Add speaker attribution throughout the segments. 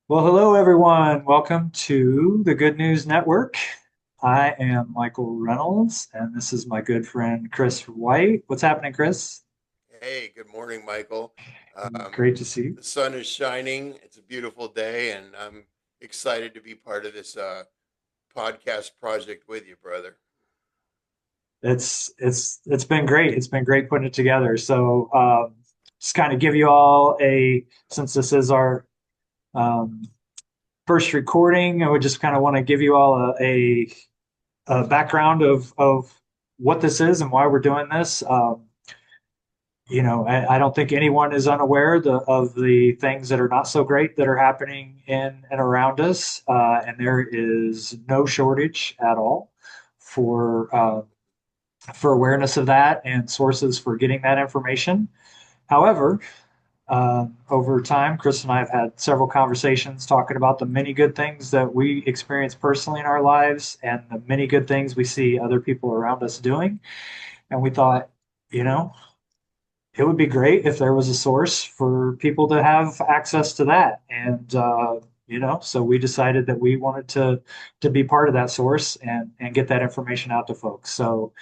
Speaker 1: Well, hello everyone. Welcome to the Good News Network. I am Michael Reynolds, and this is my good friend Chris White. What's happening, Chris?
Speaker 2: Hey, good morning, Michael. Um,
Speaker 1: Great to see you.
Speaker 2: the sun is shining. It's a beautiful day, and I'm excited to be part of this podcast project with you, brother.
Speaker 1: It's been great. It's been great putting it together. So just kind of give you all since this is our um, first recording, I would just kind of want to give you all a background of what this is and why we're doing this. I don't think anyone is unaware of the things that are not so great that are happening in and around us, and there is no shortage at all for awareness of that and sources for getting that information. However, over time, Chris and I have had several conversations talking about the many good things that we experience personally in our lives and the many good things we see other people around us doing. And we thought, you know, it would be great if there was a source for people to have access to that. And so we decided that we wanted to be part of that source and get that information out to folks. So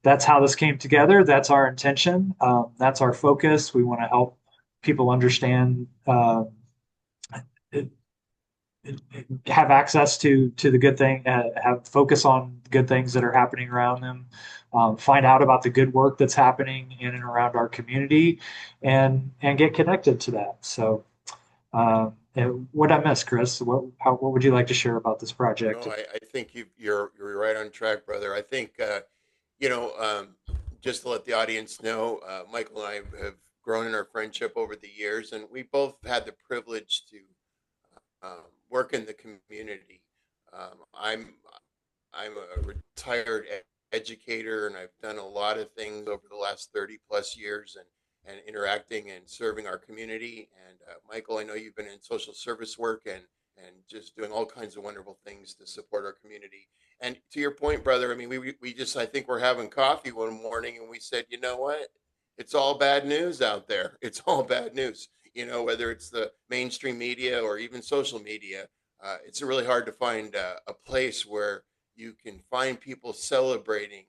Speaker 1: that's how this came together. That's our intention. That's our focus. We want to help people understand, have access to the good thing, have focus on good things that are happening around them, find out about the good work that's happening in and around our community, and get connected to that. So, what I miss, Chris? What would you like to share about this
Speaker 2: No,
Speaker 1: project?
Speaker 2: I think you're right on track, brother. I think you know, um, just to let the audience know, Michael and I have grown in our friendship over the years, and we both had the privilege to work in the community. I'm a retired educator, and I've done a lot of things over the last 30 plus years, and interacting and serving our community. And Michael, I know you've been in social service work and just doing all kinds of wonderful things to support our community. And to your point, brother, I mean, we just I think we're having coffee one morning, and we said, you know what? It's all bad news out there. It's all bad news. Whether it's the mainstream media or even social media, it's really hard to find a place where you can find people celebrating,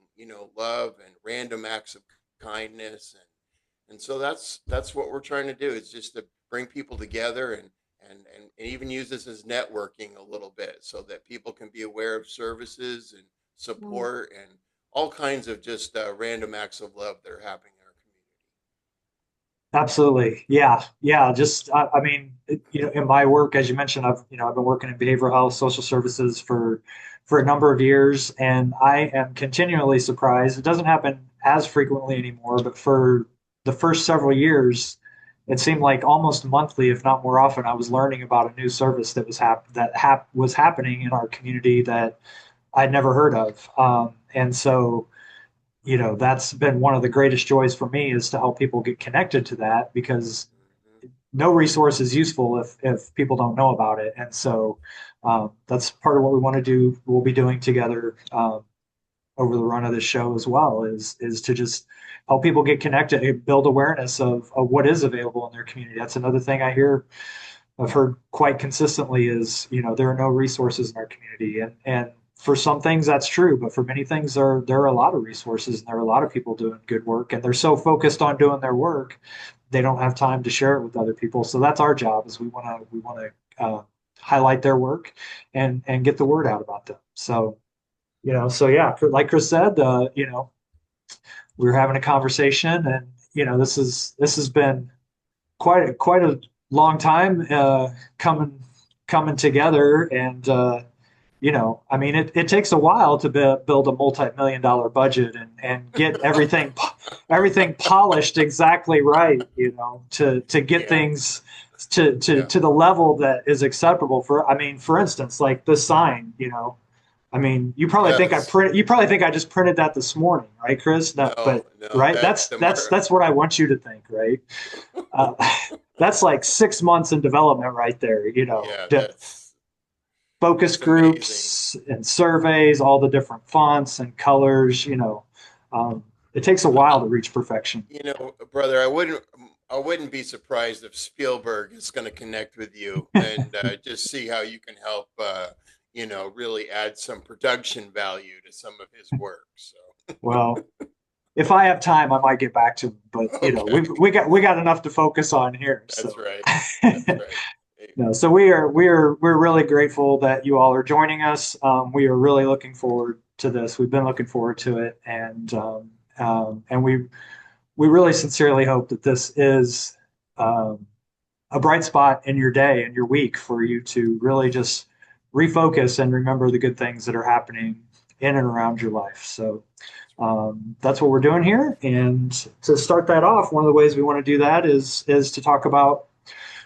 Speaker 2: love and random acts of kindness, and so that's what we're trying to do, is just to bring people together and even use this as networking a little bit so that people can be aware of services and support and all kinds of just random acts of love that are happening in our
Speaker 1: Absolutely. Yeah. Yeah. Just, I mean, in my work, as you mentioned, I've been working in behavioral health, social services for a number of years, and I am continually surprised. It doesn't happen as frequently anymore, but for the first several years, it seemed like almost monthly, if not more often, I was learning about a new service that was happening in our community that I'd never heard of. And so, that's been one of the greatest joys for me is to help people get connected to that because
Speaker 2: community.
Speaker 1: no resource is useful if people don't know about it. And so that's part of what we want to do. We'll be doing together over the run of this show as well is to just help people get connected and build awareness of what is available in their community. That's another thing I've heard quite consistently is, there are no resources in our community. And for some things that's true, but for many things there are a lot of resources and there are a lot of people doing good work and they're so focused on doing their work, they don't have time to share it with other people. So that's our job is we want to highlight their work and get the word out about them. So, so yeah, like Chris said, we were having a conversation and, this has been quite a long time coming together and I mean it takes a while to build a multi-million-dollar budget and get everything polished exactly right, to get
Speaker 2: Yeah,
Speaker 1: things to, to
Speaker 2: yeah.
Speaker 1: to the level that is acceptable. For I mean, for instance, like the sign, I mean,
Speaker 2: Yes.
Speaker 1: you probably think I just printed that this morning, right, Chris? No,
Speaker 2: No,
Speaker 1: but
Speaker 2: no,
Speaker 1: right,
Speaker 2: that
Speaker 1: that's
Speaker 2: the
Speaker 1: that's
Speaker 2: mar-
Speaker 1: that's what I want you to think, right? Uh, that's like 6 months in development right there,
Speaker 2: yeah,
Speaker 1: to focus
Speaker 2: it's amazing.
Speaker 1: groups and surveys, all the different fonts and colors, um, it takes a while to reach perfection.
Speaker 2: Brother, I wouldn't. I wouldn't be surprised if Spielberg is going to connect with you and just see how you can help, really add some production value to some of his work. So,
Speaker 1: Well, if I have time, I might get back to him, but
Speaker 2: okay,
Speaker 1: we got enough to focus on here.
Speaker 2: that's
Speaker 1: So
Speaker 2: right. That's right. Hey,
Speaker 1: no, so we're really grateful that you all are joining us. We are really looking forward to this. We've been looking forward to it, and we really sincerely hope that this is um, a bright spot in your day and your week for you to really just refocus and remember the good things that are happening in and around your life. So
Speaker 2: that's right.
Speaker 1: that's what we're doing here. And to start that off, one of the ways we want to do that is to talk about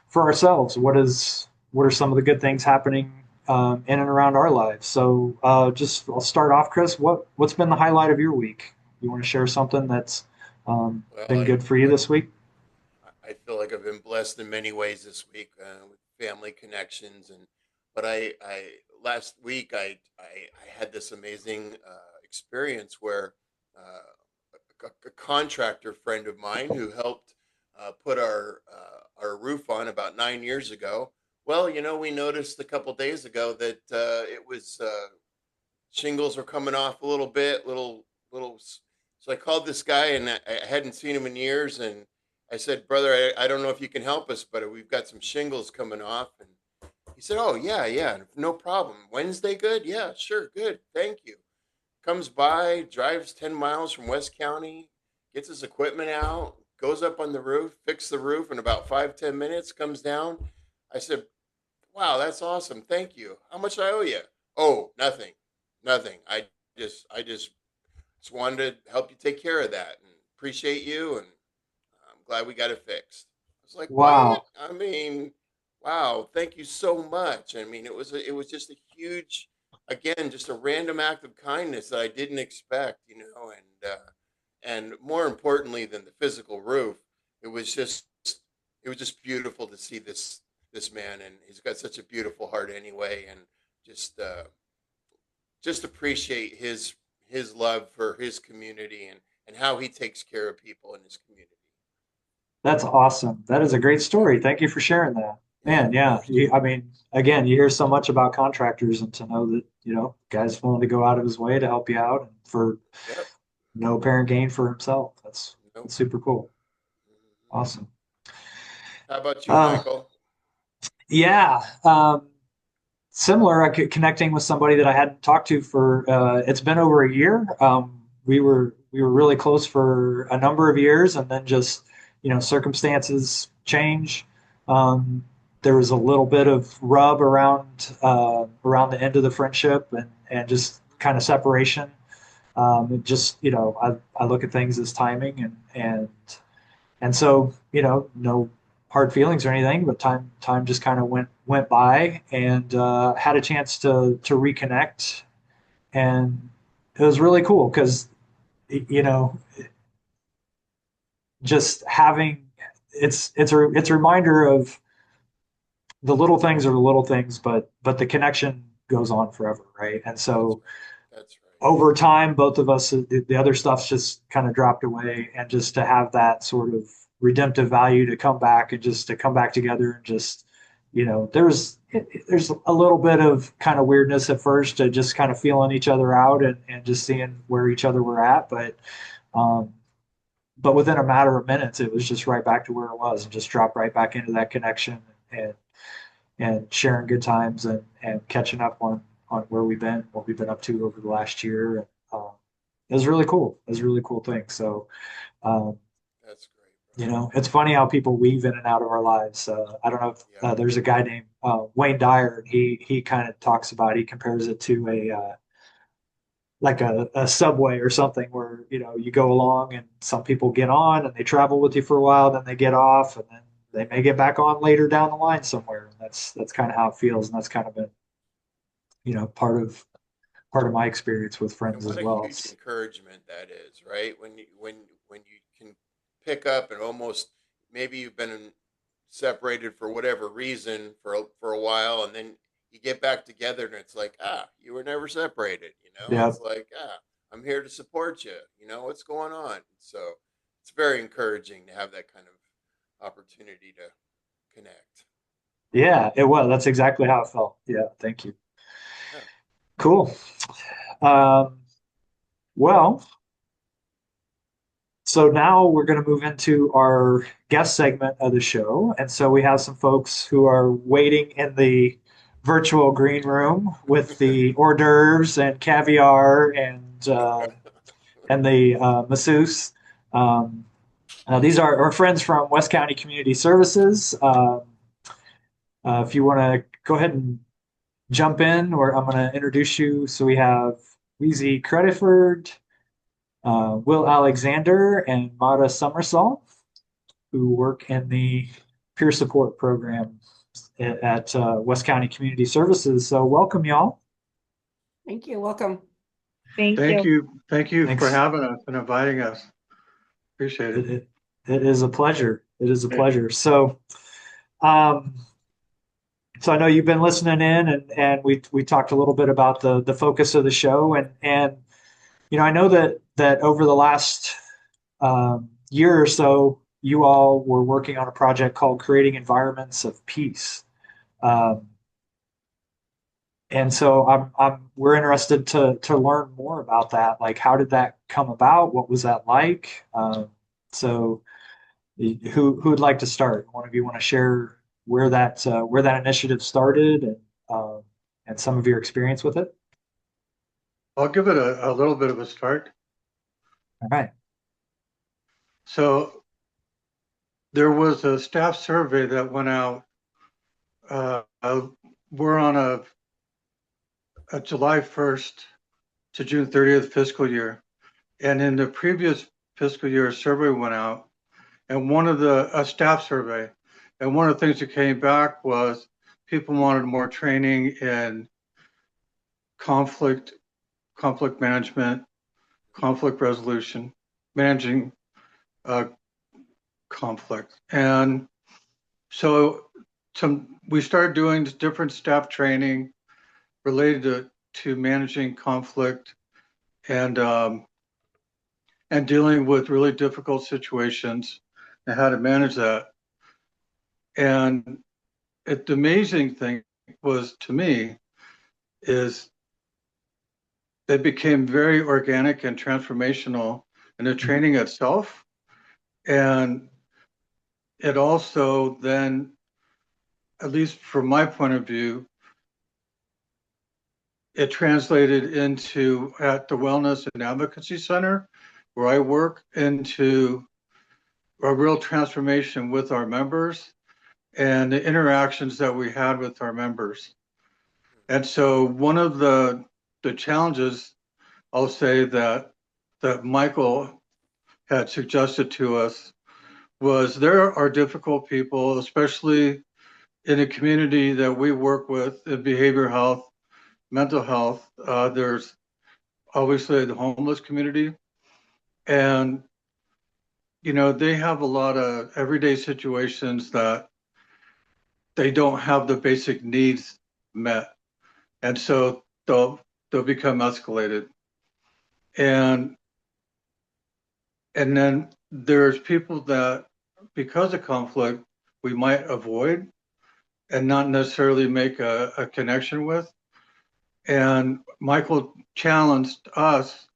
Speaker 1: for ourselves what are some of the good things happening in and around our lives. So just I'll start off, Chris. What's been the highlight of your week? You want to share something that's
Speaker 2: Well,
Speaker 1: been good for you this week?
Speaker 2: I feel like I've been blessed in many ways this week with family connections, and but I last week I had this amazing experience where a contractor friend of mine who helped put our roof on about 9 years ago. Well, we noticed a couple days ago that it was shingles were coming off a little bit, little. So I called this guy, and I hadn't seen him in years, and I said, "Brother, I don't know if you can help us, but we've got some shingles coming off." And he said, "Oh yeah, yeah, no problem. Wednesday, good? Yeah, sure, good. Thank you." Comes by, drives 10 miles from West County, gets his equipment out, goes up on the roof, fixes the roof in about 5-10 minutes. Comes down. I said, "Wow, that's awesome. Thank you. How much I owe you?" "Oh, nothing, nothing. I just wanted to help you take care of that and appreciate you, and I'm glad we got it fixed." I was like, "What?"
Speaker 1: Wow.
Speaker 2: I mean, wow, thank you so much. I mean, it was just a huge, again, just a random act of kindness that I didn't expect, and more importantly than the physical roof, it was just it was just beautiful to see this man, and he's got such a beautiful heart anyway, and just uh, just appreciate his love for his community and how he takes care of people in his community.
Speaker 1: That's awesome. That is a great
Speaker 2: Yeah,
Speaker 1: story. Thank you for sharing that.
Speaker 2: yeah,
Speaker 1: Man,
Speaker 2: of
Speaker 1: yeah.
Speaker 2: course.
Speaker 1: I mean, again, you hear so much about contractors and to know that, guy's willing to go out of his way to help you out and for
Speaker 2: Yep.
Speaker 1: no apparent gain for himself. That's
Speaker 2: Nope.
Speaker 1: super cool.
Speaker 2: Mhm.
Speaker 1: Awesome.
Speaker 2: How about you,
Speaker 1: Uh,
Speaker 2: Michael?
Speaker 1: yeah. Similar, connecting with somebody that I hadn't talked to for it's been over a year. We were really close for a number of years, and then just circumstances change. Um, there was a little bit of rub around the end of the friendship, and just kind of separation. It just I look at things as timing, and so no hard feelings or anything, but time just kind of went by, and had a chance to reconnect, and it was really cool because you know just having it's a reminder of the little things are the little things, but the connection goes on forever, right? And
Speaker 2: That's
Speaker 1: so
Speaker 2: right. That's right.
Speaker 1: over time, both of us, the other stuff's just kind of dropped away, and just to have that sort of redemptive value to come back and just to come back together and just, there's a little bit of kind of weirdness at first to just kind of feeling each other out and just seeing where each other were at, um, but within a matter of minutes, it was just right back to where it was and just dropped right back into that connection and and sharing good times and catching up on where we've been, what we've been up to over the last year. And, it was really cool. It was a really cool thing. So, um,
Speaker 2: That's great, brother.
Speaker 1: it's funny how people weave in and out of our lives. I don't know if
Speaker 2: Yep.
Speaker 1: there's a guy named Wayne Dyer, and he kind of talks about, he compares it to like a subway or something where you go along and some people get on and they travel with you for a while, then they get off, and then they may get back on later down the line somewhere. And that's kind of how it feels, and that's kind of been part of my experience with
Speaker 2: And
Speaker 1: friends as
Speaker 2: what a
Speaker 1: well.
Speaker 2: huge encouragement that is, right? When you can pick up and almost maybe you've been separated for whatever reason for a while, and then you get back together, and it's like, you were never separated.
Speaker 1: Yeah,
Speaker 2: It's like, I'm here to support you. What's going on? So it's very encouraging to have that kind of opportunity to connect.
Speaker 1: Yeah, it was. That's exactly how it felt. Yeah, thank you.
Speaker 2: Yeah.
Speaker 1: Cool. Um, well, so now we're going to move into our guest segment of the show. And so we have some folks who are waiting in the virtual green room with the hors d'oeuvres and caviar and the masseuse. Um, these are our friends from West County Community Services. If you want to go ahead and jump in, or I'm going to introduce you. So we have Weize Crediford, Will Alexander, and Maura Somersall, who work in the peer support program at West County Community Services. So welcome, y'all.
Speaker 3: Thank you. Welcome.
Speaker 4: Thank you. Thank you for
Speaker 1: Thanks.
Speaker 4: having us and inviting us. Appreciate it.
Speaker 1: It is a pleasure. It is a pleasure. So, um, so I know you've been listening in, and we talked a little bit about the focus of the show, and I know that over the last year or so, you all were working on a project called Creating Environments of Peace. Um, and so we're interested to learn more about that. Like, how did that come about? What was that like? So who would like to start? One of you want to share where that initiative started and some of your experience with it?
Speaker 4: I'll give it a little bit of a start.
Speaker 1: All right.
Speaker 4: So there was a staff survey that went out. We're on a July 1st to June 30th fiscal year. And in the previous fiscal year, a survey went out, and a staff survey. And one of the things that came back was people wanted more training in conflict management, conflict resolution, managing conflict. And so we started doing different staff training related to managing conflict and dealing with really difficult situations and how to manage that. And the amazing thing was, to me, is they became very organic and transformational in the training itself. And it also then, at least from my point of view, it translated into, at the Wellness and Advocacy Center, where I work, into a real transformation with our members and the interactions that we had with our members. And so one of the challenges, I'll say, that Michael had suggested to us was there are difficult people, especially in a community that we work with in behavioral health, mental health. There's obviously the homeless community, and they have a lot of everyday situations that they don't have the basic needs met, and so they'll become escalated. And then there's people that, because of conflict, we might avoid and not necessarily make a connection with. And Michael challenged us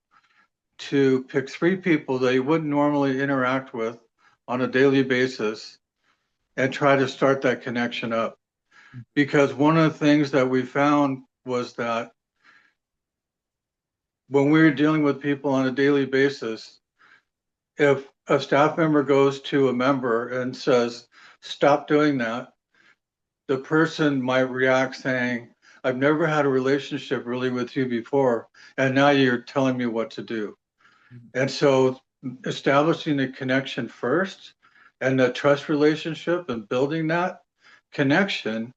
Speaker 4: to pick 3 people that you wouldn't normally interact with on a daily basis and try to start that connection up. Because one of the things that we found was that when we were dealing with people on a daily basis, if a staff member goes to a member and says, "Stop doing that," the person might react saying, "I've never had a relationship really with you before, and now you're telling me what to do." And so establishing the connection first and the trust relationship and building that connection,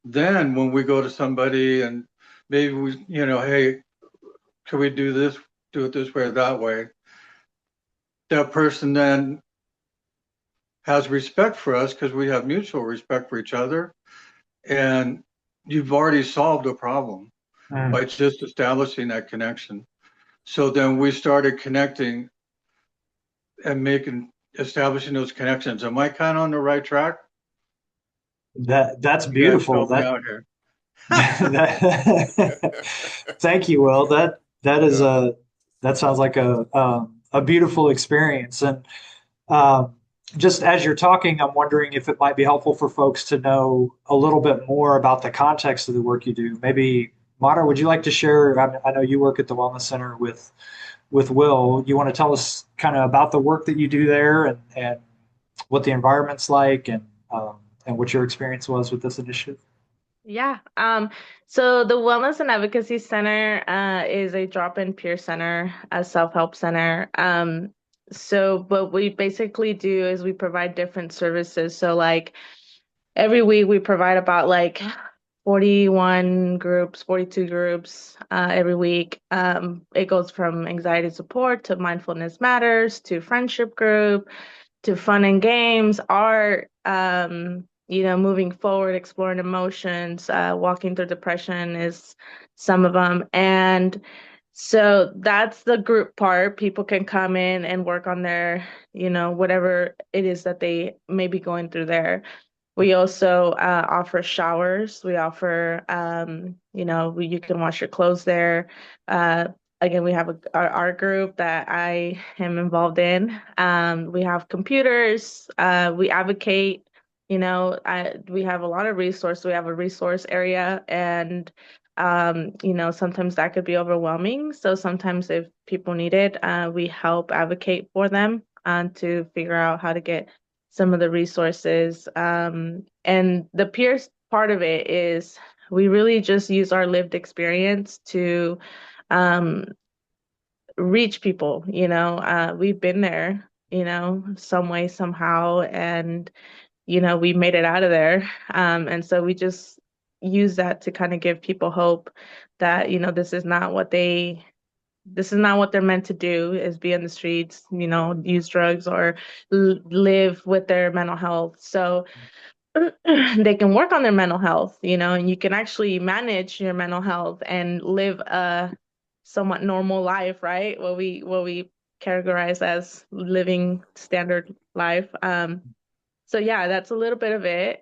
Speaker 4: then when we go to somebody and maybe we, hey, can we do it this way or that way? That person then has respect for us because we have mutual respect for each other. And you've already solved a problem by just establishing that connection. So then we started connecting and making establishing those connections. Am I kind of on the right track?
Speaker 1: That's
Speaker 4: You guys
Speaker 1: beautiful.
Speaker 4: help me out here.
Speaker 1: Thank you, Will. That is
Speaker 2: Yeah.
Speaker 1: that sounds like a beautiful experience. And um, just as you're talking, I'm wondering if it might be helpful for folks to know a little bit more about the context of the work you do. Maybe, Mara, would you like to share? I know you work at the Wellness Center with Will. You want to tell us kind of about the work that you do there and what the environment's like and what your experience was with this initiative?
Speaker 5: Yeah. So the Wellness and Advocacy Center is a drop-in peer center, a self-help center. So what we basically do is we provide different services. So like every week we provide about like 41 groups, 42 groups every week. It goes from anxiety support to mindfulness matters to friendship group to fun and games, art, moving forward, exploring emotions, walking through depression is some of them. And so that's the group part. People can come in and work on their, whatever it is that they may be going through there. We also offer showers. We offer, you can wash your clothes there. Uh, Again, we have our art group that I am involved in. We have computers. We advocate. We have a lot of resources. We have a resource area, and sometimes that could be overwhelming. So sometimes if people need it, we help advocate for them to figure out how to get some of the resources. And the peers part of it is we really just use our lived experience to um, reach people. We've been there, some way, somehow, and, we made it out of there. And so we just use that to kind of give people hope that, this is not what they're meant to do, is be in the streets, use drugs or live with their mental health. So they can work on their mental health, and you can actually manage your mental health and live a somewhat normal life, right? What we categorize as living standard life. So yeah, that's a little bit of it.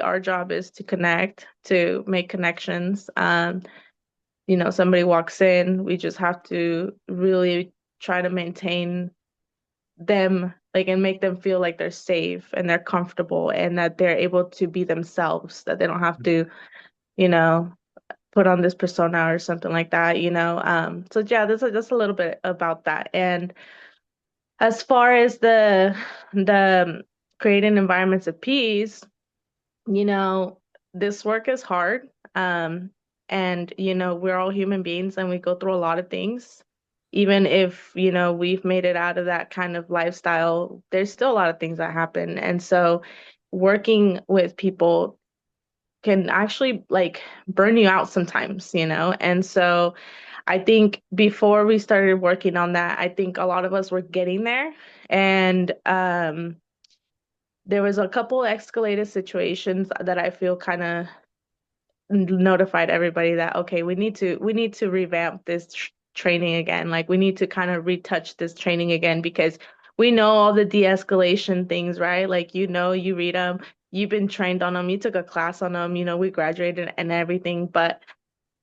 Speaker 5: Our job is to connect, to make connections. Somebody walks in, we just have to really try to maintain them, like, and make them feel like they're safe and they're comfortable and that they're able to be themselves, that they don't have to, you know, put on this persona or something like that. So yeah, that's a little bit about that. And as far as the creating environments of peace, you know, this work is hard. And, we're all human beings and we go through a lot of things. Even if, we've made it out of that kind of lifestyle, there's still a lot of things that happen. And so working with people can actually like burn you out sometimes. And so I think before we started working on that, I think a lot of us were getting there. And there was a couple escalated situations that I feel kind of notified everybody that okay, we need to revamp this training again. Like we need to kind of retouch this training again because we know all the de-escalation things, right? Like you read them, you've been trained on them, you took a class on them, we graduated and everything, but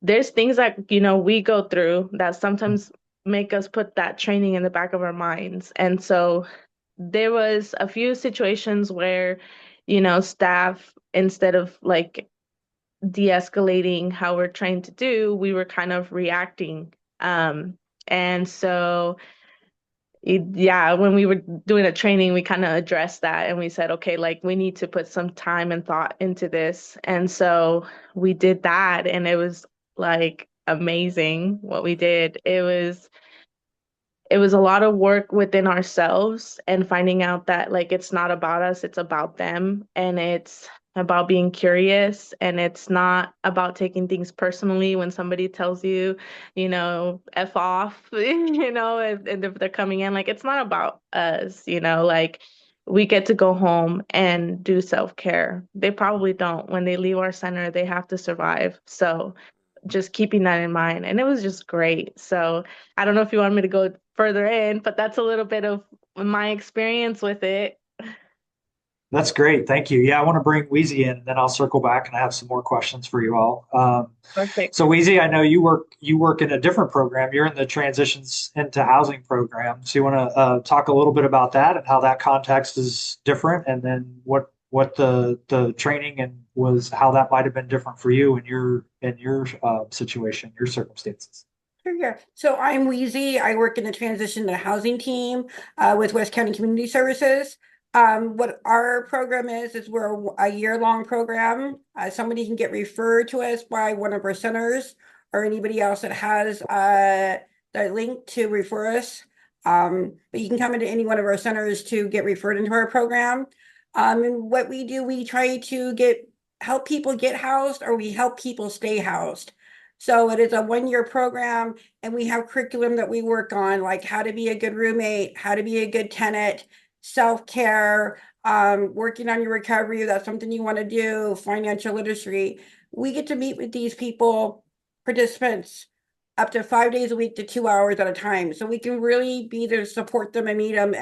Speaker 5: there's things that we go through that sometimes make us put that training in the back of our minds. And so there was a few situations where staff, instead of like de-escalating how we're trying to do, we were kind of reacting. And so, yeah, when we were doing a training, we kind of addressed that and we said, okay, like we need to put some time and thought into this. And so we did that, and it was like amazing what we did. It was a lot of work within ourselves and finding out that like it's not about us, it's about them, and it's about being curious, and it's not about taking things personally when somebody tells you, F off, and if they're coming in, like it's not about us, like we get to go home and do self-care. They probably don't. When they leave our center, they have to survive. So just keeping that in mind. And it was just great. So I don't know if you want me to go further in, but that's a little bit of my experience with it.
Speaker 1: That's great. Thank you. Yeah, I want to bring Weize in, and then I'll circle back and I have some more questions for you all.
Speaker 5: Perfect.
Speaker 1: So Weize, I know you work in a different program. You're in the transitions into housing program. So you want to talk a little bit about that and how that context is different, and then what the training and was how that might have been different for you in your situation, your circumstances.
Speaker 3: Sure, yeah. So I'm Weize. I work in the transition to housing team with West County Community Services. What our program is we're a year-long program. Somebody can get referred to us by one of our centers or anybody else that has the link to refer us. But you can come into any one of our centers to get referred into our program. And what we do, we try to help people get housed, or we help people stay housed. So it is a one-year program, and we have curriculum that we work on, like how to be a good roommate, how to be a good tenant, self-care, working on your recovery, if that's something you want to do, financial literacy. We get to meet with these people, participants, up to 5 days a week to 2 hours at a time. So we can really be there to support them and meet them.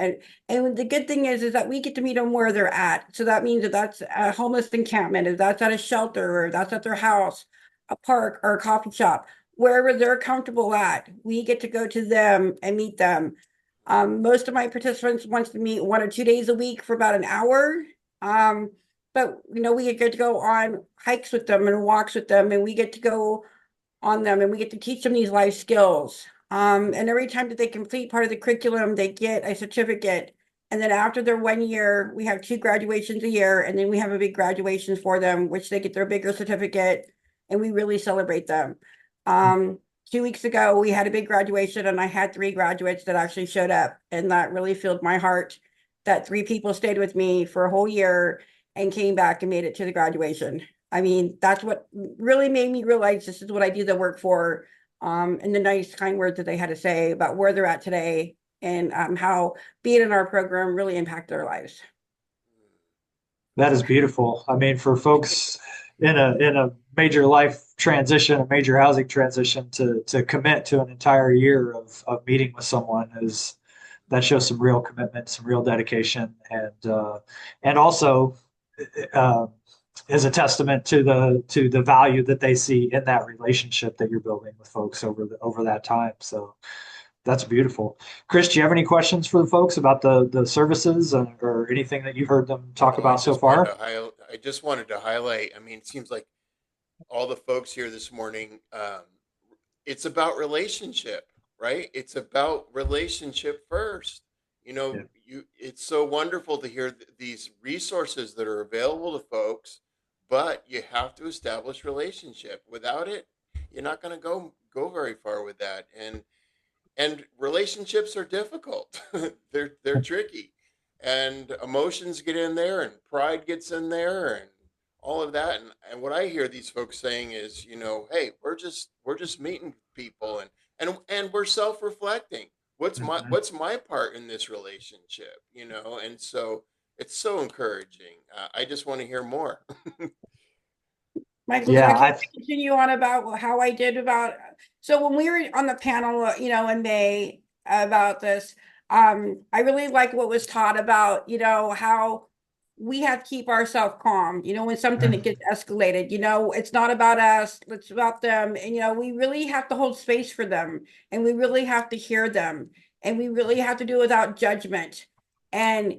Speaker 3: And the good thing is that we get to meet them where they're at. So that means that that's a homeless encampment, if that's at a shelter, or if that's at their house, a park, or a coffee shop, wherever they're comfortable at, we get to go to them and meet them. Most of my participants wants to meet 1 or 2 days a week for about an hour. But we get to go on hikes with them and walks with them, and we get to go on them, and we get to teach them these life skills. And every time that they complete part of the curriculum, they get a certificate. And then after their 1 year, we have 2 graduations a year, and then we have a big graduation for them, which they get their bigger certificate, and we really celebrate them. 2 weeks ago, we had a big graduation, and I had 3 graduates that actually showed up, and that really filled my heart that 3 people stayed with me for a whole year and came back and made it to the graduation. I mean, that's what really made me realize this is what I do the work for, and the nice, kind words that they had to say about where they're at today, and how being in our program really impacted their lives.
Speaker 1: That is beautiful. I mean, for folks in a major life transition, a major housing transition, to commit to an entire year of meeting with someone that shows some real commitment, some real dedication, and also is a testament to the value that they see in that relationship that you're building with folks over that time. So that's beautiful. Chris, do you have any questions for the folks about the services or anything that you've heard them talk about so far?
Speaker 2: I just wanted to highlight, I mean, it seems like all the folks here this morning, it's about relationship, right? It's about relationship first.
Speaker 1: Yeah.
Speaker 2: It's so wonderful to hear these resources that are available to folks, but you have to establish relationship. Without it, you're not going to go very far with that. And relationships are difficult. They're tricky, and emotions get in there, and pride gets in there, and all of that. And what I hear these folks saying is, hey, we're just meeting people, and we're self-reflecting. What's my part in this relationship? And so it's so encouraging. I just want to hear more.
Speaker 3: Michael,
Speaker 1: Yeah,
Speaker 3: so I can continue on about how I did so when we were on the panel, in May about this, I really like what was taught about, how we have to keep ourselves calm, when something that gets escalated, it's not about us, it's about them. And, we really have to hold space for them, and we really have to hear them, and we really have to do it without judgment, and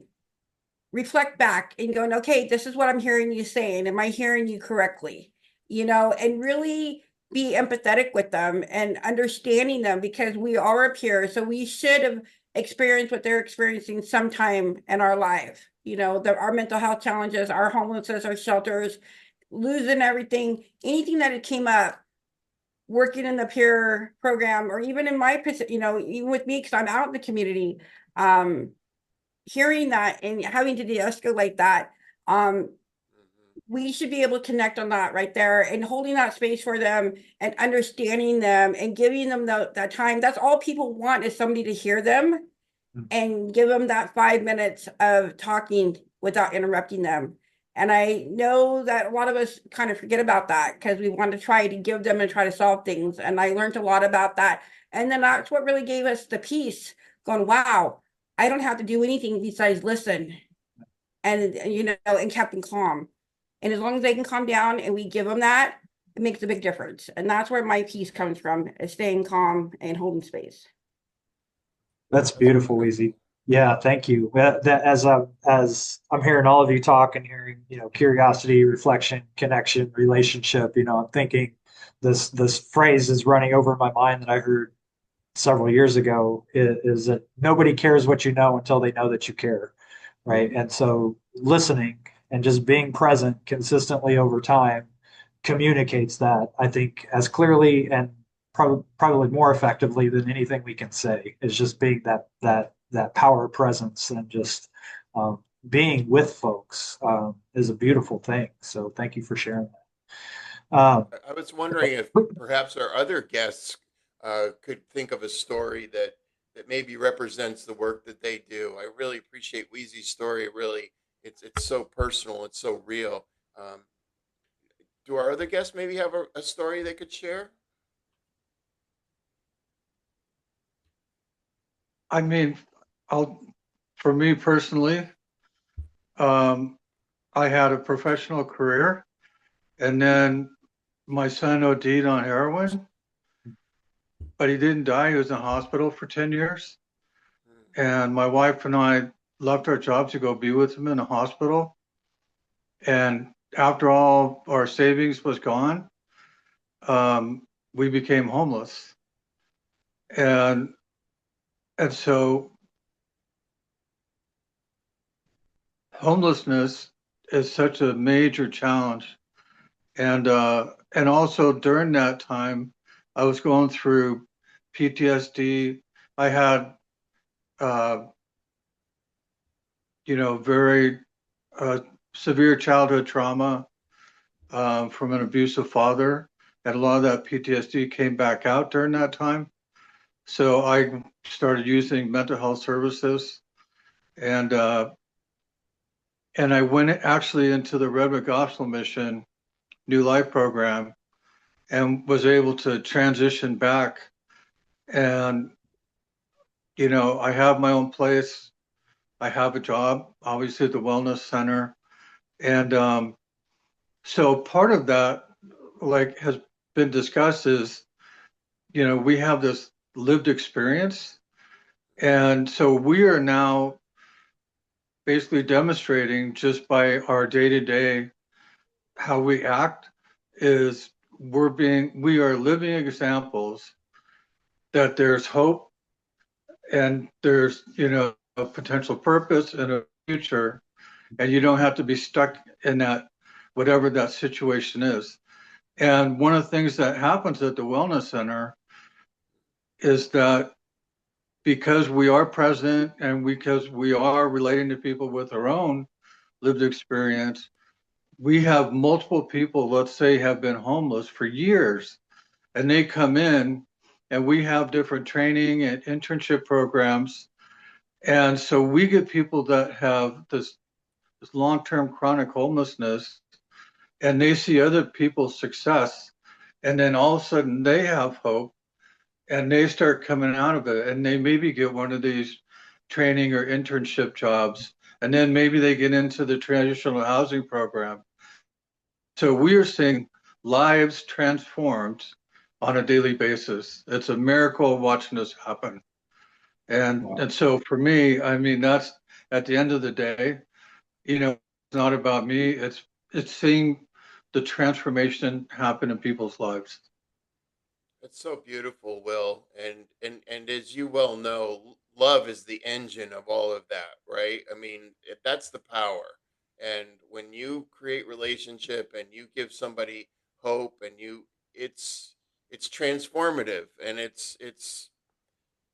Speaker 3: reflect back and going, okay, this is what I'm hearing you saying. Am I hearing you correctly? And really be empathetic with them and understanding them, because we are a peer. So we should have experienced what they're experiencing sometime in our life. Our mental health challenges, our homelessness, our shelters, losing everything, anything that had came up, working in the peer program, or even in my, even with me, because I'm out in the community, hearing that and having to de-escalate that, we should be able to connect on that right there, and holding that space for them and understanding them and giving them that time. That's all people want, is somebody to hear them and give them that 5 minutes of talking without interrupting them. And I know that a lot of us kind of forget about that, because we want to try to give them and try to solve things. And I learned a lot about that. And then that's what really gave us the peace, going, wow, I don't have to do anything besides listen and and kept them calm. And as long as they can calm down and we give them that, it makes a big difference. And that's where my peace comes from, is staying calm and holding space.
Speaker 1: That's beautiful, Weezy. Yeah, thank you. That as I'm hearing all of you talk and hearing, curiosity, reflection, connection, relationship, I'm thinking this phrase is running over my mind that I heard several years ago is that nobody cares what you know until they know that you care, right? And so listening and just being present consistently over time communicates that, I think, as clearly and probably more effectively than anything we can say, is just being that power presence and just being with folks is a beautiful thing. So thank you for sharing that.
Speaker 2: I was wondering if perhaps our other guests could think of a story that maybe represents the work that they do. I really appreciate Weezy's story. Really, it's so personal. It's so real. Um, do our other guests maybe have a story they could share?
Speaker 4: I mean, for me personally, I had a professional career, and then my son OD'd on heroin, but he didn't die. He was in the hospital for 10 years. And my wife and I left our jobs to go be with him in the hospital. And after all our savings was gone, we became homeless. And so homelessness is such a major challenge. And also during that time, I was going through PTSD. I had, very severe childhood trauma from an abusive father. And a lot of that PTSD came back out during that time. So I started using mental health services, and I went actually into the Redwood Gospel Mission New Life program and was able to transition back. And, I have my own place. I have a job, obviously at the Wellness Center. And so part of that, like, has been discussed is, we have this lived experience. And so we are now basically demonstrating just by our day-to-day how we act is we are living examples that there's hope and there's, a potential purpose and a future, and you don't have to be stuck in that, whatever that situation is. And one of the things that happens at the Wellness Center is that because we are present and because we are relating to people with our own lived experience, we have multiple people, let's say, have been homeless for years, and they come in and we have different training and internship programs. And so we get people that have this long-term chronic homelessness, and they see other people's success, and then all of a sudden they have hope and they start coming out of it, and they maybe get one of these training or internship jobs, and then maybe they get into the transitional housing program. So we are seeing lives transformed on a daily basis. It's a miracle watching this happen. And so for me, I mean, that's at the end of the day, it's not about me. It's seeing the transformation happen in people's lives.
Speaker 2: It's so beautiful, Will. And as you well know, love is the engine of all of that, right? I mean, that's the power. And when you create relationship and you give somebody hope and it's transformative, and it's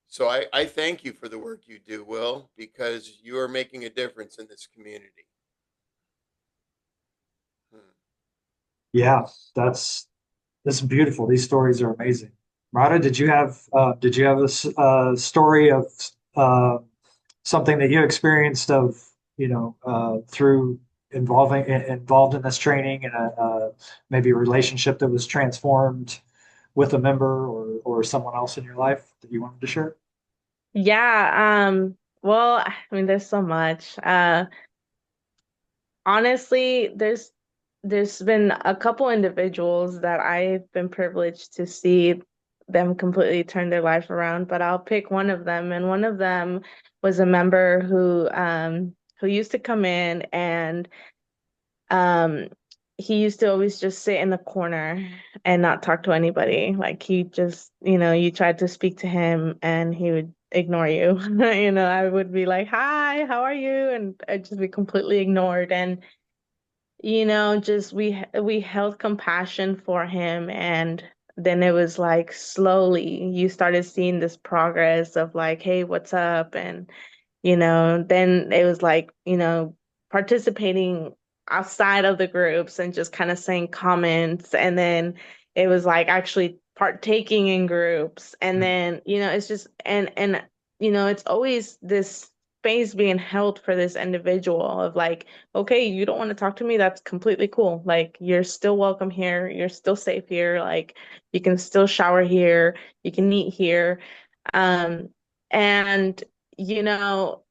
Speaker 2: so I thank you for the work you do, Will, because you are making a difference in this community. Hmm.
Speaker 1: Yeah, that's beautiful. These stories are amazing. Rada, did you have a story of uh, something that you experienced of through involved in this training and maybe a relationship that was transformed with a member or someone else in your life that you wanted to share?
Speaker 5: Yeah. Well, I mean, there's so much. Honestly, there's been a couple individuals that I've been privileged to see them completely turn their life around, but I'll pick one of them, and one of them was a member who used to come in and um he used to always just sit in the corner and not talk to anybody. Like he just, you tried to speak to him and he would ignore you. I would be like, "Hi, how are you?" And I'd just be completely ignored. And just we held compassion for him, and then it was like slowly you started seeing this progress of like, "Hey, what's up?" And then it was like, participating outside of the groups and just kind of saying comments. And then it was like actually partaking in groups. And then, it's just, it's always this space being held for this individual of like, okay, you don't want to talk to me. That's completely cool. Like, you're still welcome here. You're still safe here. Like, you can still shower here. You can eat here. And, you know,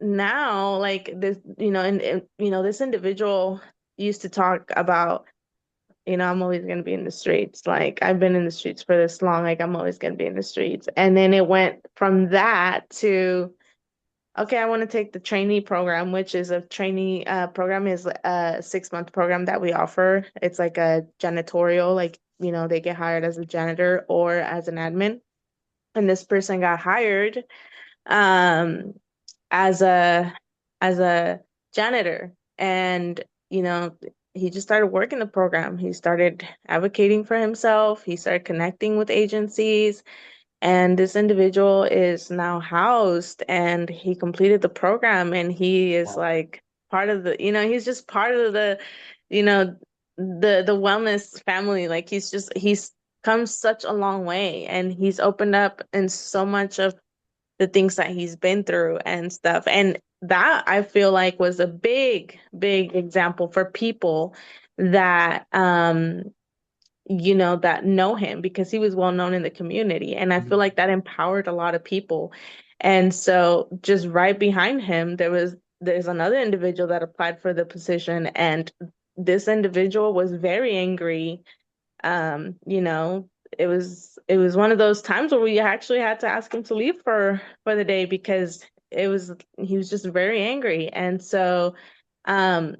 Speaker 5: now like this and this individual used to talk about, I'm always going to be in the streets, like I've been in the streets for this long, like I'm always going to be in the streets. And then it went from that to, okay, I want to take the trainee program, which is a trainee program, is a 6-month program that we offer. It's like a janitorial, like they get hired as a janitor or as an admin. And this person got hired um as a janitor. And he just started working the program. He started advocating for himself. He started connecting with agencies, and this individual is now housed, and he completed the program, and he is
Speaker 1: Wow.
Speaker 5: like part of he's just part of you know the wellness family. Like he's come such a long way, and he's opened up in so much of the things that he's been through and stuff. And that I feel like was a big, big example for people that that know him, because he was well known in the community. And I feel like that empowered a lot of people. And so just right behind him, there's another individual that applied for the position, and this individual was very angry. um, you know, it was one of those times where we actually had to ask him to leave for the day, because he was just very angry. And so um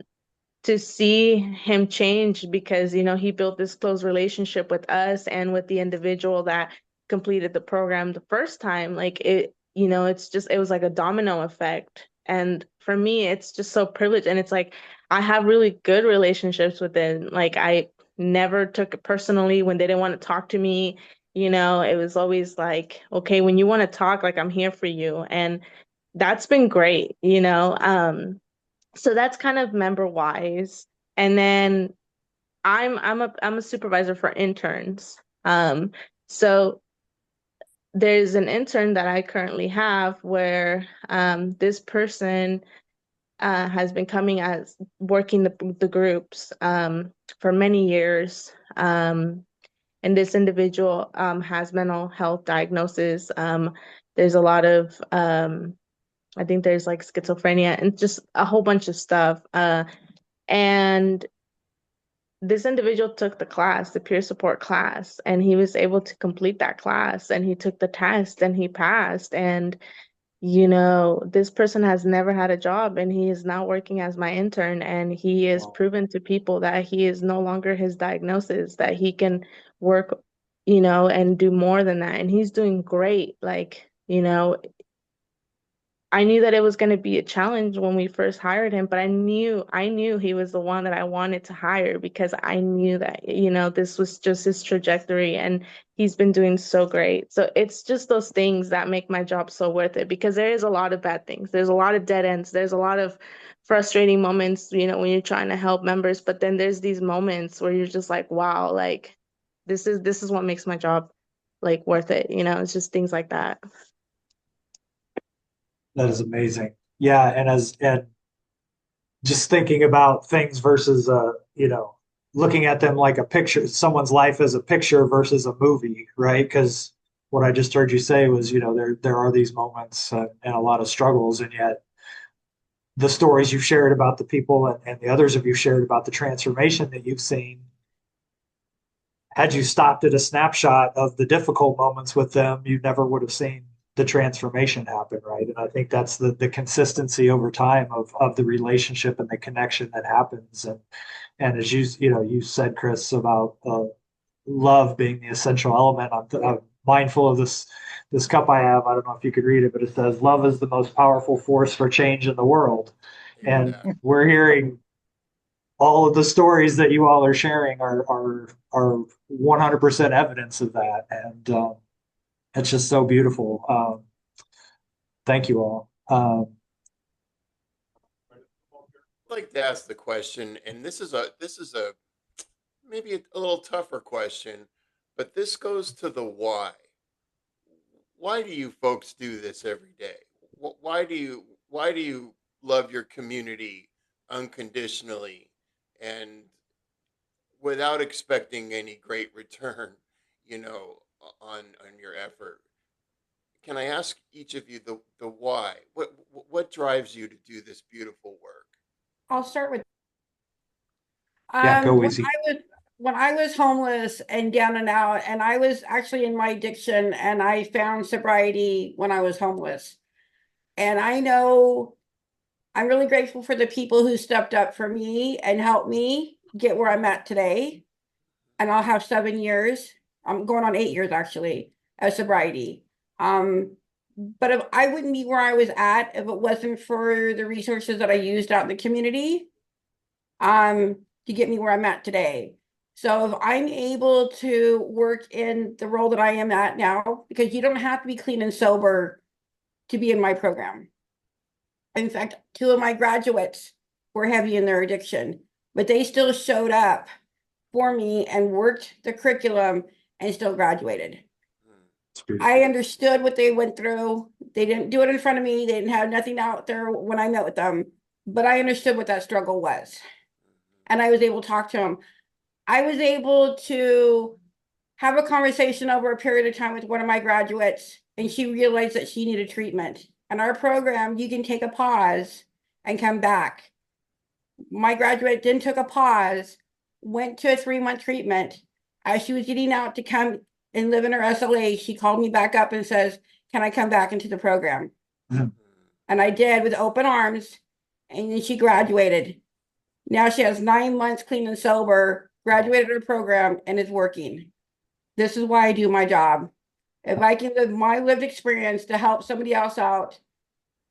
Speaker 5: to see him change, because he built this close relationship with us and with the individual that completed the program the first time, like it was like a domino effect. And for me, it's just so privileged, and it's like I have really good relationships with them. Like I never took it personally when they didn't want to talk to me. It was always like, okay, when you want to talk, like I'm here for you. And that's been great. So that's kind of member wise. And then I'm a supervisor for interns. So there's an intern that I currently have where this person has been coming as working the groups for many years. And this individual has mental health diagnosis. There's a lot of I think there's like schizophrenia and just a whole bunch of stuff. And this individual took the class, the peer support class, and he was able to complete that class, and he took the test and he passed. And, this person has never had a job, and he is now working as my intern, and he has
Speaker 1: Wow.
Speaker 5: proven to people that he is no longer his diagnosis, that he can work, and do more than that. And he's doing great. Like, I knew that it was going to be a challenge when we first hired him, but I knew he was the one that I wanted to hire, because I knew that, this was just his trajectory, and he's been doing so great. So it's just those things that make my job so worth it, because there is a lot of bad things. There's a lot of dead ends. There's a lot of frustrating moments, when you're trying to help members, but then there's these moments where you're just like, wow, like this is what makes my job like worth it. It's just things like that.
Speaker 1: That is amazing. Yeah, and just thinking about things versus looking at them like a picture, someone's life as a picture versus a movie, right? Because what I just heard you say was, there are these moments and a lot of struggles, and yet the stories you've shared about the people and the others of you shared about the transformation that you've seen, had you stopped at a snapshot of the difficult moments with them, you never would have seen the transformation happen, right? And I think that's the consistency over time of the relationship and the connection that happens. And as you said, Chris, about love being the essential element. I'm mindful of this cup I have. I don't know if you could read it, but it says, "Love is the most powerful force for change in the world." And
Speaker 2: Yeah.
Speaker 1: we're hearing all of the stories that you all are sharing are 100% evidence of that, and it's just so beautiful. Thank you all.
Speaker 2: I'd like to ask the question, and this is a maybe a little tougher question, but this goes to the why. Why do you folks do this every day? Why do you love your community unconditionally and without expecting any great return, on your effort? Can I ask each of you the why? What drives you to do this beautiful work?
Speaker 3: I'll start with
Speaker 1: Yeah, go
Speaker 3: when
Speaker 1: easy.
Speaker 3: when I was homeless and down and out, and I was actually in my addiction, and I found sobriety when I was homeless. And I know I'm really grateful for the people who stepped up for me and helped me get where I'm at today. And I'll have 7 years. I'm going on 8 years actually of sobriety. But if I wouldn't be where I was at if it wasn't for the resources that I used out in the community, to get me where I'm at today. So if I'm able to work in the role that I am at now, because you don't have to be clean and sober to be in my program. In fact, 2 of my graduates were heavy in their addiction, but they still showed up for me and worked the curriculum and still graduated.
Speaker 1: It's beautiful.
Speaker 3: I understood what they went through. They didn't do it in front of me. They didn't have nothing out there when I met with them, but I understood what that struggle was. And I was able to talk to them. I was able to have a conversation over a period of time with one of my graduates, and she realized that she needed treatment. In our program, you can take a pause and come back. My graduate then took a pause, went to a 3-month treatment. As she was getting out to come and live in her SLA, she called me back up and says, "Can I come back into the program?"
Speaker 1: Mhm.
Speaker 3: And I did with open arms, and then she graduated. Now she has 9 months clean and sober, graduated her program, and is working. This is why I do my job. If I can live my lived experience to help somebody else out,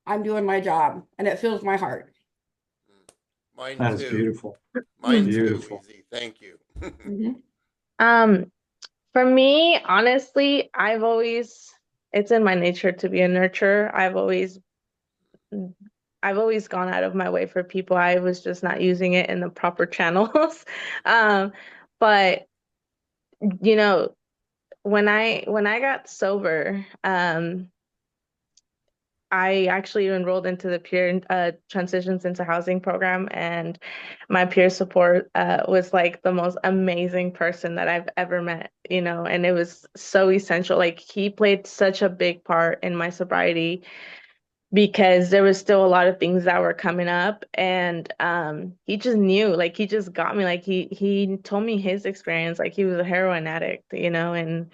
Speaker 3: I'm doing my job, and it fills my heart.
Speaker 2: Mine
Speaker 1: That is
Speaker 2: too.
Speaker 1: beautiful.
Speaker 2: Mine too,
Speaker 1: Beautiful.
Speaker 2: Weezy. Thank you.
Speaker 3: Mhm.
Speaker 5: For me, honestly, it's in my nature to be a nurturer. I've always gone out of my way for people. I was just not using it in the proper channels. Um, but you know, when I got sober, I actually enrolled into the peer transitions into housing program, and my peer support was like the most amazing person that I've ever met, and it was so essential. Like he played such a big part in my sobriety because there was still a lot of things that were coming up, and he just knew, like he just got me, like he told me his experience, like he was a heroin addict, and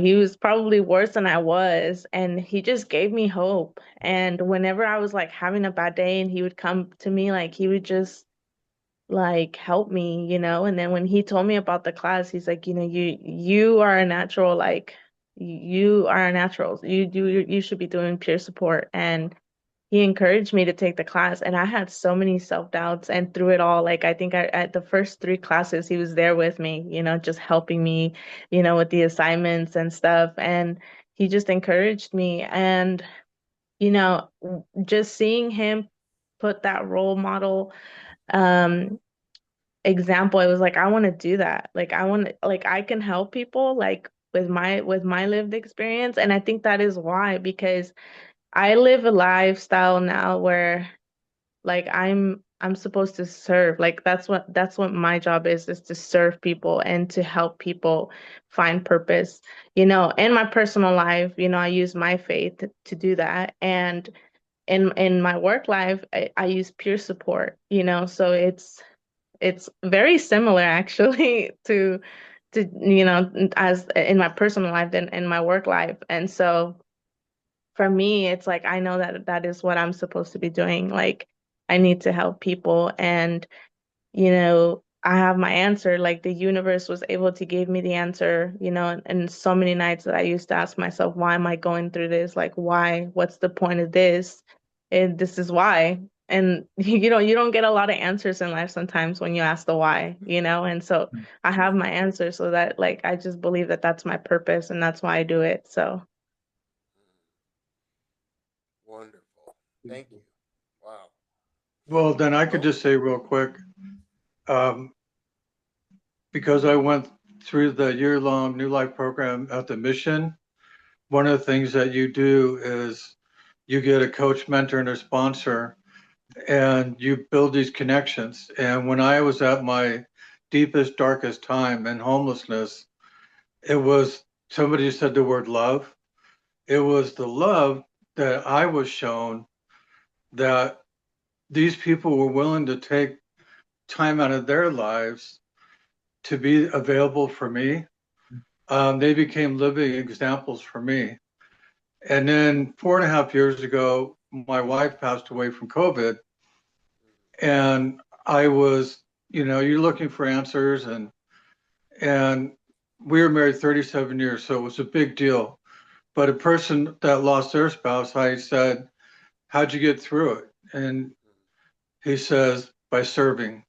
Speaker 5: he was probably worse than I was, and he just gave me hope. And whenever I was like having a bad day and he would come to me, like he would just like help me, And then when he told me about the class, he's like, you are a natural, like you are a natural. You should be doing peer support. And he encouraged me to take the class, and I had so many self-doubts, and through it all, like I think at the first 3 classes he was there with me, just helping me, with the assignments and stuff, and he just encouraged me. And just seeing him put that role model um example, it was like I want to do that. Like I can help people, like with my lived experience. And I think that is why, because I live a lifestyle now where like I'm supposed to serve. Like that's what my job is to serve people and to help people find purpose. In my personal life, I use my faith to do that. And in my work life, I use peer support, so it's very similar actually to as in my personal life than in my work life. And so for me, it's like I know that that is what I'm supposed to be doing. Like I need to help people, and I have my answer. Like the universe was able to give me the answer, and so many nights that I used to ask myself, why am I going through this? Like, why? What's the point of this? And this is why. And you don't get a lot of answers in life sometimes when you ask the why, and so I have my answer, so that like I just believe that that's my purpose and that's why I do it. So
Speaker 2: Wonderful. Thank you. Wow.
Speaker 4: Well, then I could just say real quick, um, because I went through the year-long New Life program at the mission, one of the things that you do is you get a coach, mentor, and a sponsor, and you build these connections. And when I was at my deepest, darkest time in homelessness, it was somebody said the word love. It was the love that I was shown that these people were willing to take time out of their lives to be available for me. They became living examples for me. And then 4.5 years ago, my wife passed away from COVID. And I was, you're looking for answers, and we were married 37 years, so it was a big deal. But a person that lost their spouse, I said, how'd you get through it? And he says, by serving.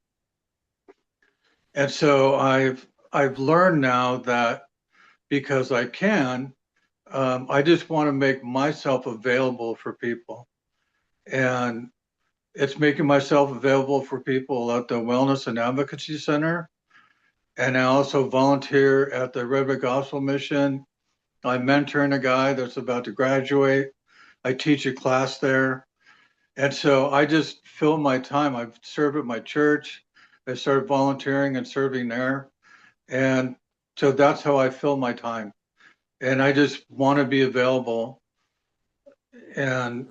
Speaker 4: And so I've learned now that because I can, I just want to make myself available for people. And it's making myself available for people at the Wellness and Advocacy Center. And I also volunteer at the Redwood Gospel Mission. I'm mentoring a guy that's about to graduate. I teach a class there. And so I just fill my time. I've served at my church. I started volunteering and serving there. And so that's how I fill my time. And I just want to be available. And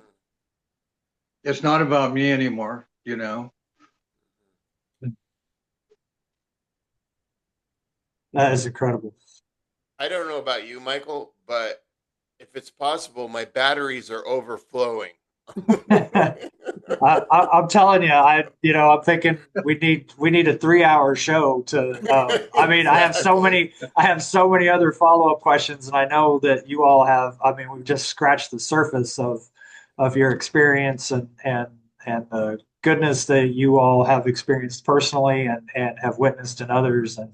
Speaker 4: it's not about me anymore.
Speaker 1: That is incredible.
Speaker 2: I don't know about you, Michael, but if it's possible, my batteries are overflowing.
Speaker 1: I'm telling you, I'm thinking we need a 3-hour show to. I mean, I have so many other follow-up questions, and I know that you all have. I mean, we've just scratched the surface of your experience and the goodness that you all have experienced personally and have witnessed in others. And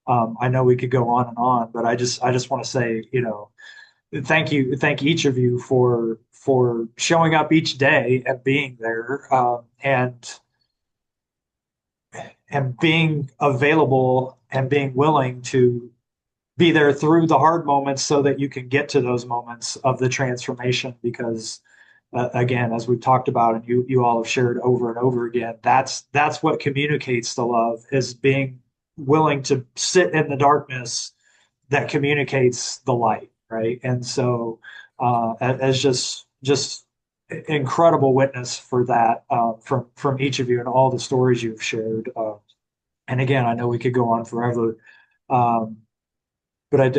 Speaker 1: I know we could go on and on, but I just want to say, thank each of you for showing up each day and being there, and being available and being willing to be there through the hard moments so that you can get to those moments of the transformation. Because again, as we've talked about and you all have shared over and over again, that's what communicates the love, is being willing to sit in the darkness that communicates the light, right? And so as just incredible witness for that, from each of you and all the stories you've shared. And again, I know we could go on forever, um, but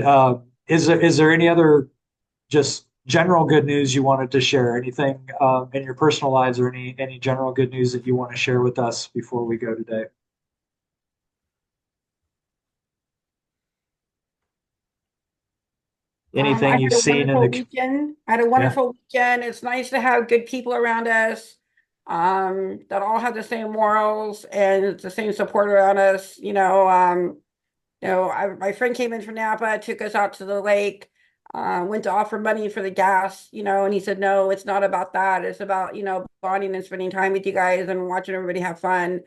Speaker 1: is there any other just general good news you wanted to share? Anything in your personal lives, or any general good news that you want to share with us before we go today?
Speaker 3: I
Speaker 1: Anything
Speaker 3: had
Speaker 1: you've
Speaker 3: a
Speaker 1: seen in
Speaker 3: wonderful
Speaker 1: the
Speaker 3: weekend. I had a
Speaker 1: yeah.
Speaker 3: wonderful weekend. It's nice to have good people around us, that all have the same morals and the same support around us. My friend came in from Napa, took us out to the lake, went to offer money for the gas, and he said, no, it's not about that. It's about, bonding and spending time with you guys and watching everybody have fun.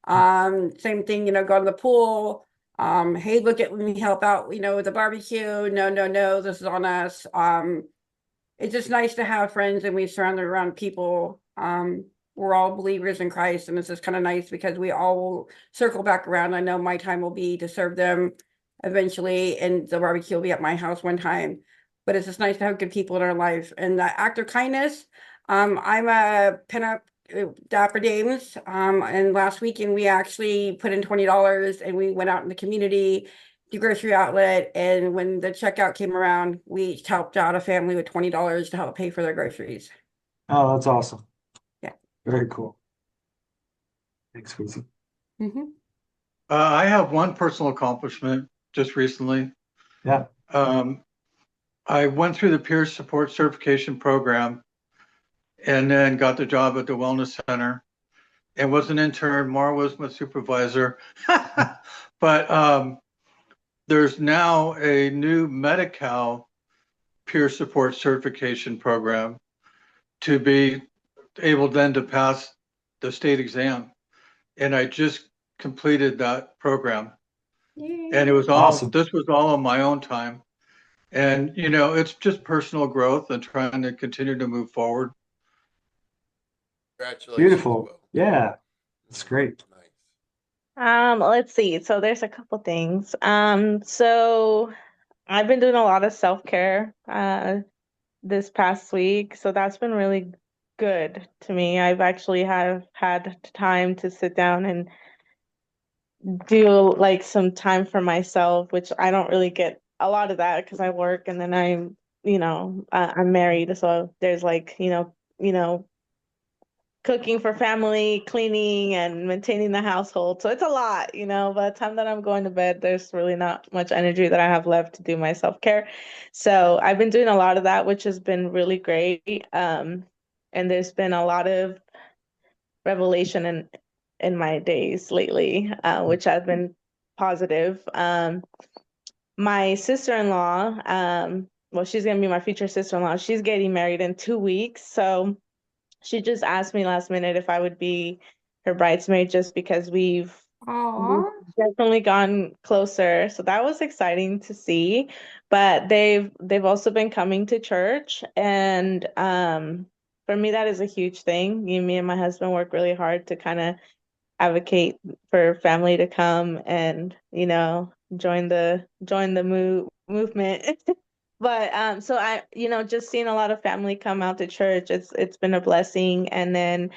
Speaker 3: Same thing, go to the pool. Hey, look at when we help out, with the barbecue. No, no, no, this is on us. It's just nice to have friends and we surround around people, we're all believers in Christ, and it's just kind of nice because we all will circle back around. I know my time will be to serve them eventually, and the barbecue will be at my house one time. But it's just nice to have good people in our life. And the act of kindness, I'm a pinup Dapper Dames. And last weekend we actually put in $20 and we went out in the community, the grocery outlet, and when the checkout came around, we each helped out a family with $20 to help pay for their groceries.
Speaker 1: Oh, that's awesome.
Speaker 3: Yeah.
Speaker 1: Very cool. Thanks, Weezy.
Speaker 3: Mm-hmm.
Speaker 4: I have one personal accomplishment just recently.
Speaker 1: Yeah.
Speaker 4: I went through the peer support certification program and then got the job at the Wellness Center and was an intern. Maura was my supervisor. But there's now a new Medi-Cal peer support certification program to be able then to pass the state exam. And I just completed that program. And it was
Speaker 1: Awesome.
Speaker 4: this was all on my own time. And, you know, it's just personal growth and trying to continue to move forward.
Speaker 2: Congratulations,
Speaker 1: Beautiful.
Speaker 2: Will.
Speaker 1: Yeah, that's great.
Speaker 2: Nice.
Speaker 5: Let's see. So there's a couple things. So I've been doing a lot of self-care this past week, so that's been really good to me. I've actually have had time to sit down and do like some time for myself, which I don't really get a lot of that because I work and then I'm married, so there's like, cooking for family, cleaning and maintaining the household. So it's a lot, by the time that I'm going to bed, there's really not much energy that I have left to do my self-care. So I've been doing a lot of that, which has been really great. And there's been a lot of revelation in my days lately, which have been positive. My sister-in-law, well, she's gonna be my future sister-in-law. She's getting married in 2 weeks, so she just asked me last minute if I would be her bridesmaid just because we've
Speaker 3: Aww.
Speaker 5: definitely gone closer. So that was exciting to see. But they've also been coming to church, and for me that is a huge thing. Me and my husband work really hard to kind of advocate for family to come and join the movement. But so I just seeing a lot of family come out to church, it's been a blessing. And then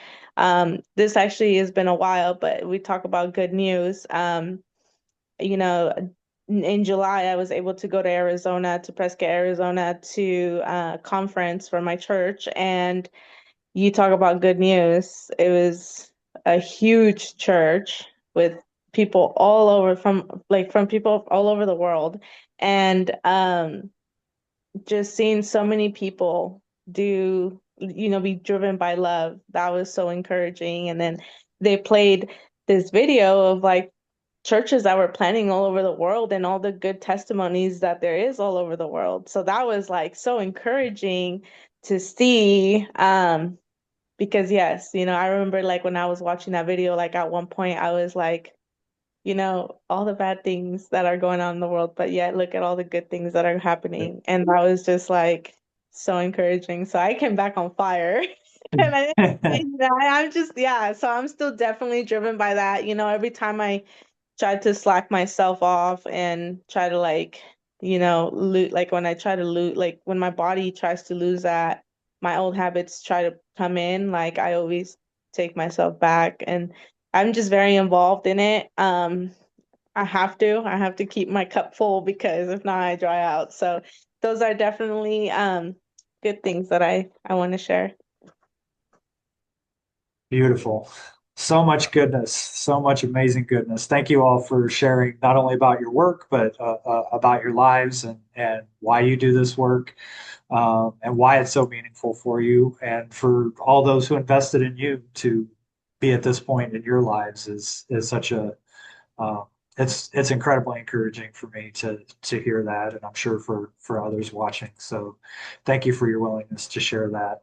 Speaker 5: this actually has been a while, but we talk about good news. You know in July I was able to go to Arizona, to Prescott, Arizona, to a conference for my church. And you talk about good news. It was a huge church with people all over, from people all over the world. And just seeing so many people be driven by love, that was so encouraging. And then they played this video of like churches that were planning all over the world and all the good testimonies that there is all over the world. So that was like so encouraging to see. Because yes, I remember like when I was watching that video, like at one point I was like, all the bad things that are going on in the world, but yet look at all the good things that are happening. And that was just like so encouraging. So I came back on fire. And I'm just, yeah, so I'm still definitely driven by that. Every time I try to slack myself off and try to like, like when I try to like when my body tries to lose that, my old habits try to come in, like I always take myself back. And I'm just very involved in it. I have to keep my cup full because if not, I dry out. So those are definitely good things that I want to share.
Speaker 1: Beautiful. So much goodness, so much amazing goodness. Thank you all for sharing not only about your work, but about your lives and why you do this work, and why it's so meaningful for you, and for all those who invested in you to be at this point in your lives is such a um, it's incredibly encouraging for me to hear that, and I'm sure for others watching. So, thank you for your willingness to share that.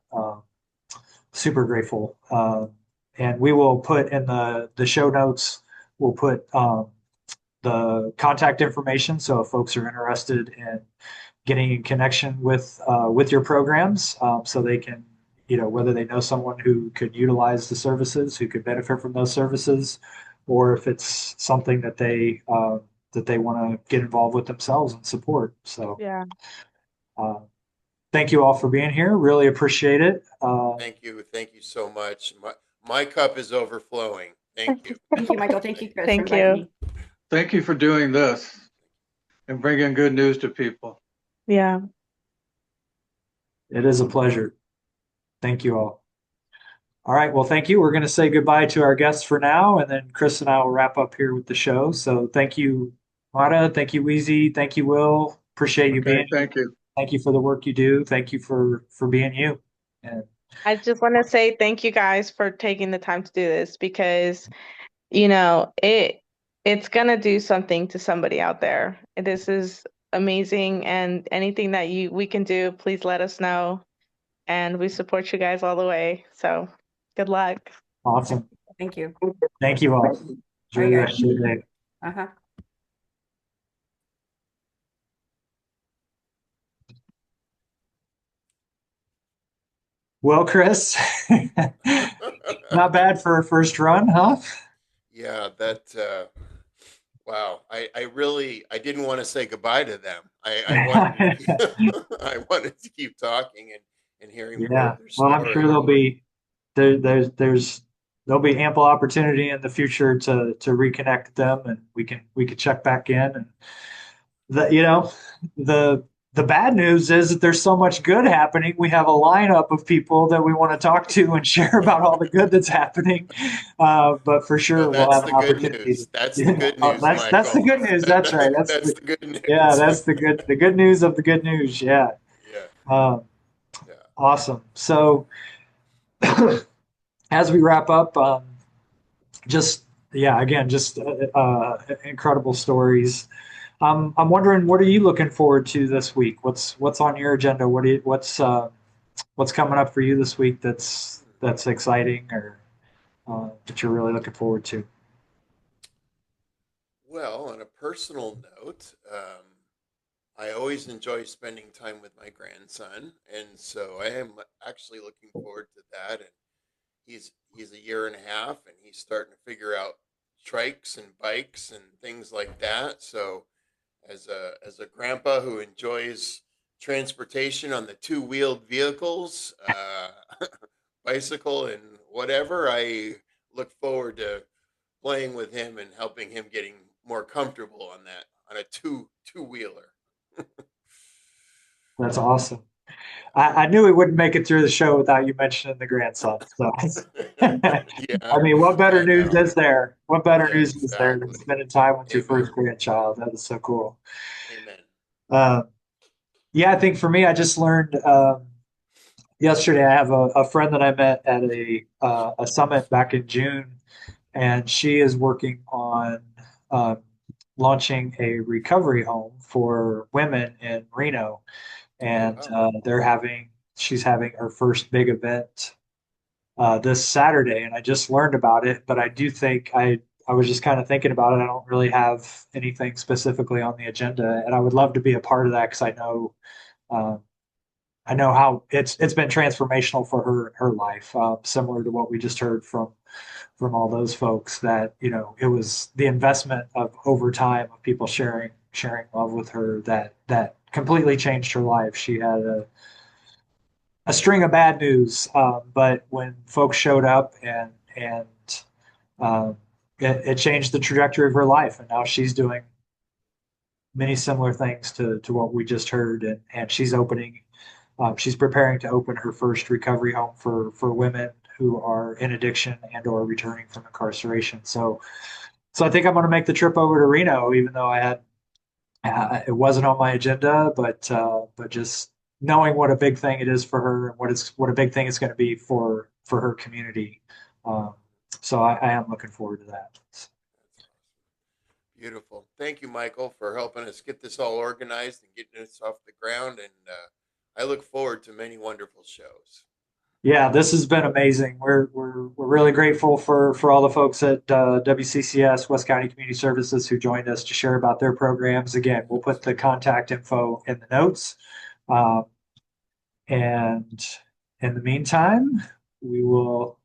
Speaker 1: Super grateful. And we will put in the show notes, we'll put the contact information. So if folks are interested in getting in connection with your programs, so they can whether they know someone who could utilize the services, who could benefit from those services, or if it's something that they want to get involved with themselves and support. So,
Speaker 5: Yeah.
Speaker 1: thank you all for being here. Really appreciate it.
Speaker 2: Thank you. Thank you so much. My cup is overflowing. Thank you.
Speaker 3: Thank you, Michael. Thank you, Chris, for
Speaker 5: Thank
Speaker 3: inviting
Speaker 5: you.
Speaker 3: me.
Speaker 4: Thank you for doing this and bringing good news to people.
Speaker 5: Yeah.
Speaker 1: It is a pleasure. Thank you all. All right. Well, thank you. We're going to say goodbye to our guests for now, and then Chris and I will wrap up here with the show. So thank you, Mara. Thank you, Weize. Thank you, Will. Appreciate you
Speaker 4: Okay,
Speaker 1: being here.
Speaker 4: thank you.
Speaker 1: Thank you for the work you do. Thank you for being you. And
Speaker 5: I just want to say thank you guys for taking the time to do this, because it's gonna do something to somebody out there. This is amazing, and anything that we can do, please let us know, and we support you guys all the way. So good luck.
Speaker 1: awesome.
Speaker 3: Thank you.
Speaker 1: Thank you all. Enjoy the rest of your day.
Speaker 3: Uh-huh.
Speaker 1: Well, Chris, not bad for a first run, huh?
Speaker 2: Yeah, wow. I didn't want to say goodbye to them. I wanted to keep, I wanted to keep talking and hearing more
Speaker 1: Yeah.
Speaker 2: of their
Speaker 1: Well, I'm sure
Speaker 2: story.
Speaker 1: there'll be ample opportunity in the future to reconnect with them, and we can check back in. And the the bad news is that there's so much good happening. We have a lineup of people that we want to talk to and share about all the good that's happening. But for
Speaker 2: No,
Speaker 1: sure, we'll
Speaker 2: that's
Speaker 1: have an
Speaker 2: the good
Speaker 1: opportunity.
Speaker 2: news. That's the good
Speaker 1: Oh,
Speaker 2: news,
Speaker 1: that's the
Speaker 2: Michael.
Speaker 1: good news. That's right.
Speaker 2: That's the good
Speaker 1: Yeah,
Speaker 2: news.
Speaker 1: that's the good news of the good news. Yeah.
Speaker 2: Yeah,
Speaker 1: Um,
Speaker 2: yeah.
Speaker 1: awesome. So as we wrap up, just yeah, again, just incredible stories. I'm wondering, what are you looking forward to this week? What's on your agenda? What's coming up for you this week that's exciting, or that you're really looking forward to?
Speaker 2: Well, on a personal note, I always enjoy spending time with my grandson, and so I am actually looking forward to that. And he's a year and a half, and he's starting to figure out trikes and bikes and things like that. So, as a grandpa who enjoys transportation on the two-wheeled vehicles, bicycle and whatever, I look forward to playing with him and helping him getting more comfortable on that on a two-wheeler.
Speaker 1: That's awesome. I knew we wouldn't make it through the show without you mentioning the grandson. So,
Speaker 2: Yeah,
Speaker 1: I mean, what better
Speaker 2: I
Speaker 1: news
Speaker 2: know.
Speaker 1: is there? What better
Speaker 2: Yeah,
Speaker 1: news is there than
Speaker 2: exactly.
Speaker 1: spending time with your
Speaker 2: Amen.
Speaker 1: first grandchild? That is so cool.
Speaker 2: Amen.
Speaker 1: Uh, yeah, I think for me, I just learned yesterday. I have a friend that I met at a summit back in June, and she is working on um, launching a recovery home for women in Reno,
Speaker 2: Oh
Speaker 1: and
Speaker 2: wow.
Speaker 1: she's having her first big event this Saturday, and I just learned about it. But I do think I was just kind of thinking about it. I don't really have anything specifically on the agenda, and I would love to be a part of that because um, I know how it's been transformational for her life, similar to what we just heard from all those folks. That it was the investment of over time of people sharing love with her that completely changed her life. She had a string of bad news, but when folks showed up and um, it changed the trajectory of her life, and now she's doing many similar things to what we just heard, and she's preparing to open her first recovery home for women who are in addiction and or returning from incarceration. So I think I'm going to make the trip over to Reno, even though it wasn't on my agenda, but just knowing what a big thing it is for her, and what a big thing it's going to be for her community. Um, so I am looking forward to that.
Speaker 2: Beautiful. Thank you, Michael, for helping us get this all organized and getting us off the ground. And I look forward to many wonderful shows.
Speaker 1: Yeah, this has been amazing. We're really grateful for all the folks at WCCS West County Community Services who joined us to share about their programs. Again, we'll put the contact info in the notes, um, and in the meantime, we will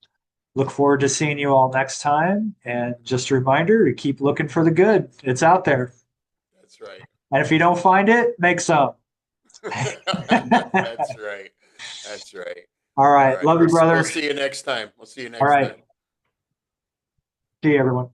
Speaker 1: look forward to seeing you all next time. And just a reminder to keep looking for the good. It's out there.
Speaker 2: That's right.
Speaker 1: And if you don't find it, make some.
Speaker 2: That's right. That's right.
Speaker 1: All right. Love you, brother.
Speaker 2: We'll see you next time.
Speaker 1: All right. See you, everyone.